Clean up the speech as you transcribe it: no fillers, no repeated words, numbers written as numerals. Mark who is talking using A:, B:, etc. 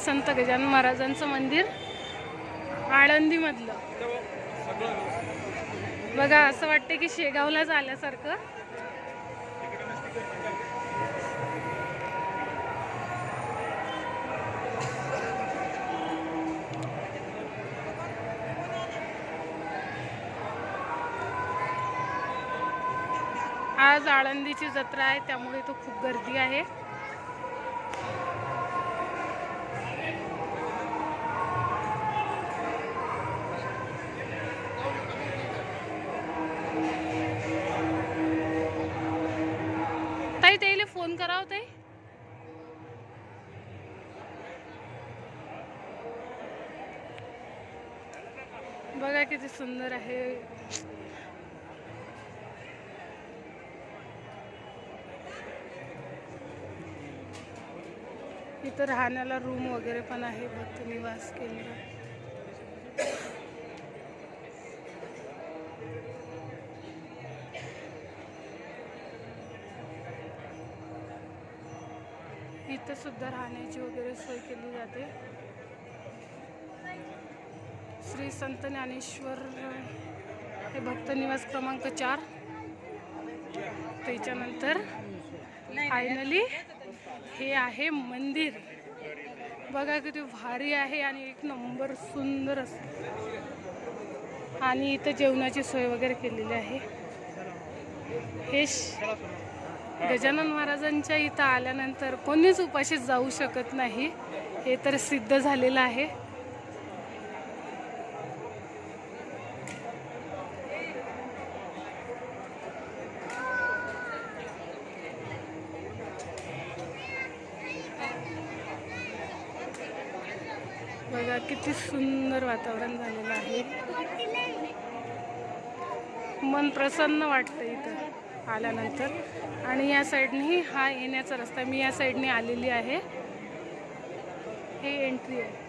A: संत गजानन महाराजांचं मंदिर आळंदी मधलं बघा, असं वाटतं की शेगावलाच आल्यासारखं. आज आळंदीची जत्रा आहे, त्यामुळे तो खूप गर्दी आहे. ताई त्याला फोन करावं ताई. बघा किती सुंदर आहे. इथं राहण्याला रूम वगैरे पण आहे, भक्त निवास केंद्र. इथं सुद्धा राहण्याची वगैरे सोय केली जाते. श्री संत ज्ञानेश्वर हे भक्त निवास क्रमांक 4. त्याच्यानंतर फायनली हे आहे मंदिर. बघा किती भारी आहे आणि एक नंबर सुंदर असं. आणि इथं जेवणाची सोय वगैरे केलेली आहे. हे गजानन महाराजांच्या इथं आल्यानंतर कोणीच उपाशी जाऊ शकत नाही, हे तर सिद्ध झालेलं आहे. बघा किती सुंदर वातावरण झालेलं आहे. मन प्रसन्न वाटतं इथं आल्यानंतर. आणि या साईडने हा येण्याचा रस्ता, मी या साईडने आलेली आहे. हे एंट्री आहे.